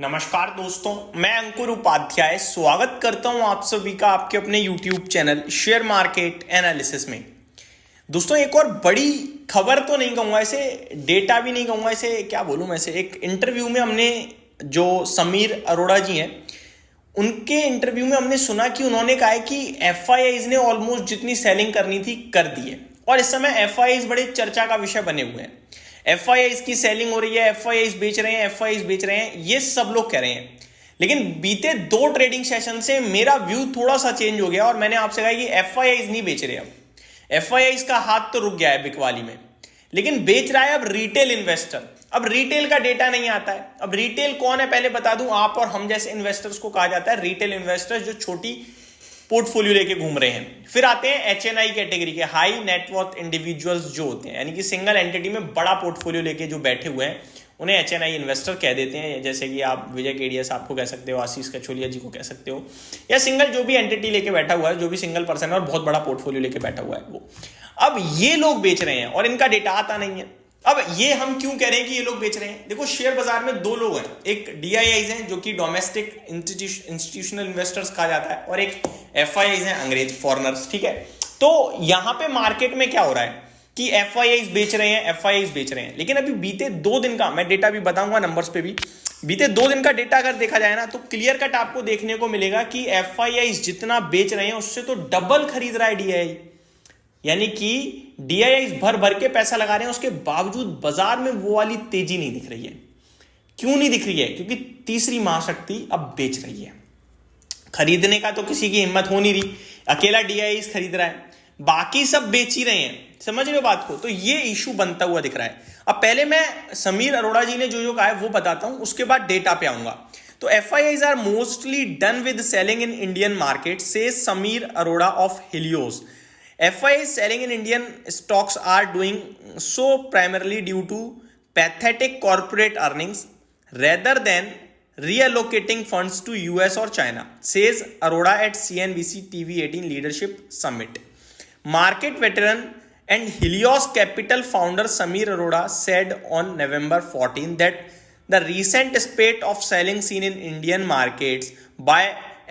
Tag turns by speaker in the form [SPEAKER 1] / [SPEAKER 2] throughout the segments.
[SPEAKER 1] नमस्कार दोस्तों, मैं अंकुर उपाध्याय स्वागत करता हूं आप सभी का आपके अपने YouTube channel share market analysis में। दोस्तों, एक और बड़ी खबर तो नहीं कहूंगा इसे, डेटा भी नहीं कहूंगा इसे, क्या बोलूं मैं इसे। एक इंटरव्यू में हमने जो समीर अरोड़ा जी हैं, उनके इंटरव्यू में हमने सुना कि उन्होंने कहा है कि एफआईआईज ने ऑलमोस्ट जितनी सेलिंग करनी थी कर दी है और इस समय एफआईआईज बड़े चर्चा का विषय बने हुए हैं। एफआईआईज की सेलिंग हो रही है, एफआईआईज बेच रहे हैं, एफआईआईज बेच रहे हैं, ये सब लोग कह रहे हैं। लेकिन बीते 2 ट्रेडिंग सेशन से मेरा व्यू थोड़ा सा चेंज हो गया और मैंने आपसे कहा कि एफआईआईज नहीं बेच रहे। अब एफआईआईज का हाथ तो रुक गया है बिकवाली में, लेकिन बेच रहा है अब रिटेल इन्वेस्टर। अब रिटेल का डेटा नहीं आता है। अब रिटेल कौन है पहले बता दूं, आप और हम जैसे इन्वेस्टर्स को कहा जाता है रिटेल इन्वेस्टर्स, जो छोटी पोर्टफोलियो लेके घूम रहे हैं। फिर आते हैं एचएनआई कैटेगरी के, हाई नेटवर्थ इंडिविजुअल्स जो होते हैं, यानी कि सिंगल एंटिटी में बड़ा पोर्टफोलियो लेके जो बैठे हुए हैं, उन्हें एचएनआई इन्वेस्टर कह देते हैं। जैसे कि आप विजय केडिया साहब को कह सकते हो, आशीष कचोलिया जी को कह सकते हो, या सिंगल जो भी एंटिटी लेके बैठा हुआ है, जो भी सिंगल पर्सन है और बहुत बड़ा पोर्टफोलियो लेके बैठा हुआ है वो। अब ये लोग बेच रहे हैं और इनका डेटा आता नहीं है। अब ये हम क्यों कह रहे हैं कि ये लोग बेच रहे हैं? देखो, शेयर बाजार में 2 लोग हैं, एक डीआईआईज हैं जो कि डोमेस्टिक इंस्टीट्यूशनल इन्वेस्टर्स कहा जाता है, और एक एफआईआईज हैं, अंग्रेज फॉरेनर्स। ठीक है, तो यहां पे मार्केट में क्या हो रहा है कि एफआईआईज बेच रहे हैं, एफआईआईज बेच रहे हैं। लेकिन अभी बीते 2 दिन का मैं डेटा भी बताऊंगा, नंबर्स पे भी। बीते 2 दिन का डेटा अगर देखा जाए ना, तो क्लियर कट आपको देखने को मिलेगा कि एफआईआईज जितना बेच रहे हैं उससे तो डबल खरीद रहा है डीआईआई। यानी कि डीआईआईज भर भर के पैसा लगा रहे हैं, उसके बावजूद बाजार में वो वाली तेजी नहीं दिख रही है। क्यों नहीं दिख रही है? क्योंकि तीसरी महाशक्ति अब बेच रही है। खरीदने का तो किसी की हिम्मत हो नहीं रही, अकेला डीआईआईज खरीद रहा है, बाकी सब बेच ही रहे हैं। समझ रहे हो बात को? तो ये इशू बनता हुआ दिख रहा है। अब पहले मैं समीर अरोड़ा जी ने जो कहा है वो बताता हूं, उसके बाद डेटा पे आऊंगा। तो FIIs are mostly done with selling in Indian market, says Samir Arora of Helios. FIIs selling in Indian stocks are doing so primarily due to pathetic corporate earnings rather than reallocating funds to US or China, says Arora at CNBC TV18 Leadership Summit. Market veteran and Helios Capital founder Sameer Arora said on November 14 that the recent spate of selling seen in Indian markets by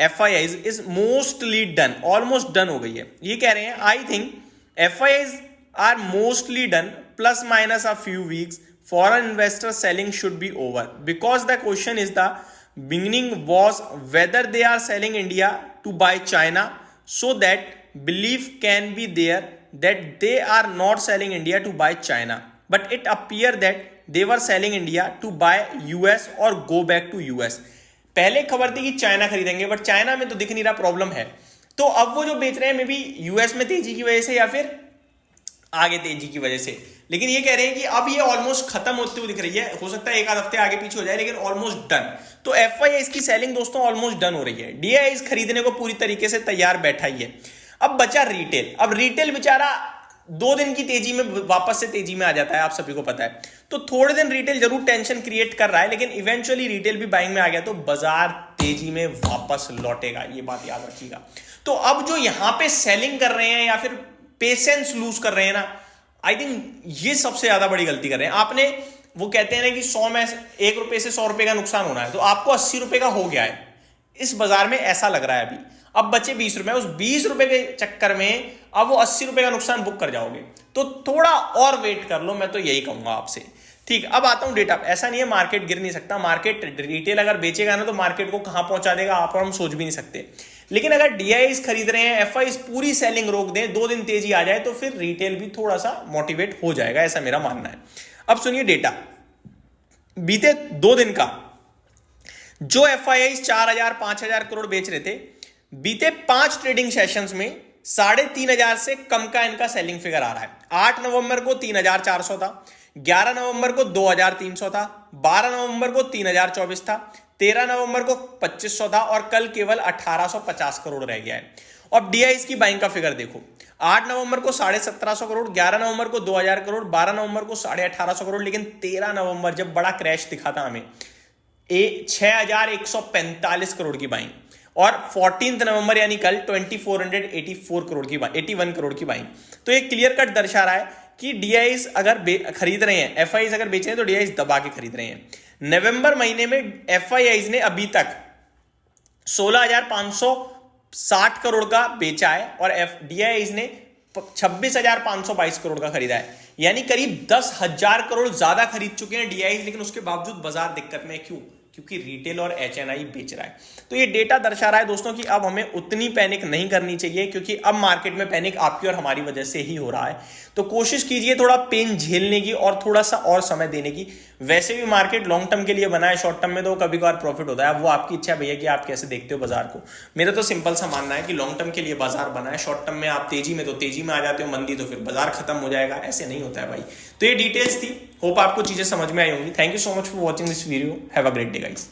[SPEAKER 1] FIIs is mostly done, almost done हो गई है। ये कह रहे हैं, I think FIIs are mostly done, plus minus a few weeks. Foreign investor selling should be over, because the question is the beginning was whether they are selling India to buy China, so that belief can be there that they are not selling India to buy China, but it appears that they were selling India to buy US or go back to US. पहले खबर थी कि China खरीदेंगे, but China में तो दिख नहीं रहा, प्रॉब्लम है। तो अब वो जो बेच रहे हैं मे बी यूएस में तेजी की वजह से या फिर आगे तेजी की वजह से। लेकिन ये कह रहे हैं कि अब ये ऑलमोस्ट खत्म होती हुई दिख रही है। हो सकता है 1 आध हफ्ते आगे पीछे हो जाए, लेकिन ऑलमोस्ट डन। तो एफआईआई की सेलिंग दोस्तों ऑलमोस्ट डन हो रही है। डीआईआई खरीदने को पूरी तरीके से तैयार बैठा ही है। अब बचा रिटेल। अब रिटेल बेचारा 2 दिन की तेजी में वापस से तेजी में आ जाता है, आप सभी को पता है। तो थोड़े दिन रिटेल जरूर टेंशन क्रिएट कर रहा है, लेकिन इवेंचुअली रिटेल भी बाइंग में आ गया तो बाजार तेजी में वापस लौटेगा, ये बात याद रखिएगा। तो अब जो यहां पे सेलिंग कर रहे हैं या फिर पेशेंस लूज कर रहे हैं ना, आई थिंक ये सबसे ज्यादा बड़ी गलती कर रहे हैं। आपने, वो कहते हैं ना कि 100 में 1 रुपए से 100 रुपए का नुकसान होना है, तो आपको 80 रुपए का हो गया है। इस बाजार में ऐसा लग रहा है अभी। अब बचे 20 रुपए, उस 20 रुपए के चक्कर में अब वो 80 रुपए का नुकसान बुक कर जाओगे। तो थोड़ा और वेट कर लो, मैं तो यही कहूंगा आपसे। ठीक, अब आता हूं डेटा। ऐसा नहीं है मार्केट गिर नहीं सकता, मार्केट रिटेल अगर बेचेगा ना तो मार्केट को कहां पहुंचा देगा आप और हम सोच भी नहीं सकते। लेकिन अगर डीआईआईज खरीद रहे हैं, एफआईआईज पूरी सेलिंग रोक दें, 2 दिन तेजी आ जाए, तो फिर रिटेल भी थोड़ा सा मोटिवेट हो जाएगा, ऐसा मेरा मानना है। अब सुनिए डेटा। बीते 2 दिन का जो एफआईआईज 4000 5000 करोड़ बेच रहे थे, बीते 5 ट्रेडिंग सेशंस में 3500 से कम का इनका सेलिंग फिगर आ रहा है। 8 नवंबर को 3400 था, 11 नवंबर को 2300 था, 12 नवंबर को 3024 था, 13 नवंबर को 2500 था और कल केवल 1850 करोड़ रह गया है। अब डीआईआईज की बाइंग का फिगर देखो। 8 नवंबर को 1750 करोड़, 11 नवंबर को 2000 करोड़, 12 नवंबर को 1850 करोड़, लेकिन 13 नवंबर जब बड़ा क्रैश दिखा था हमें, 6145 करोड़ की बाइंग, और 14 नवंबर यानी कल 2484 करोड़ की बाइंग, 81 करोड़ की बाइंग। तो ये क्लियर कट दर्शा रहा है कि डीआईआईज अगर खरीद रहे हैं, एफआईआईज अगर बेच रहे हैं तो डीआईआईज दबा के खरीद रहे हैं। नवंबर महीने में एफआईआईज ने अभी तक 16,560 करोड़ का बेचा है और डीआईआईज ने 26,522 करोड़ का खरीदा है, यानी करीब 10,000 करोड़ ज्यादा खरीद चुके हैं डीआईआईज, लेकिन उसके बावजूद बाजार दिक्कत में है। क्यों? क्योंकि रिटेल और एचएनआई बेच रहा है। तो ये डेटा दर्शा रहा है दोस्तों कि अब हमें उतनी पैनिक नहीं करनी चाहिए, क्योंकि अब मार्केट में पैनिक आपकी और हमारी वजह से ही हो रहा है। तो कोशिश कीजिए थोड़ा पेन झेलने की और थोड़ा सा और समय देने की। वैसे भी मार्केट लॉन्ग टर्म के लिए बना है, शॉर्ट टर्म में तो कभी कभार प्रॉफिट होता है। अब वो आपकी इच्छा भैया कि आप कैसे देखते हो बाजार को। मेरा तो सिंपल सा मानना है कि लॉन्ग टर्म के लिए बाजार बना है, शॉर्ट टर्म में आप तेजी में तो तेजी में आ जाते हो, मंदी तो फिर बाजार खत्म हो जाएगा। ऐसे नहीं होता है भाई। तो ये डिटेल्स थी, होप आपको चीजें समझ में आई होंगी। Thank you so much for watching this video. Have a great day guys.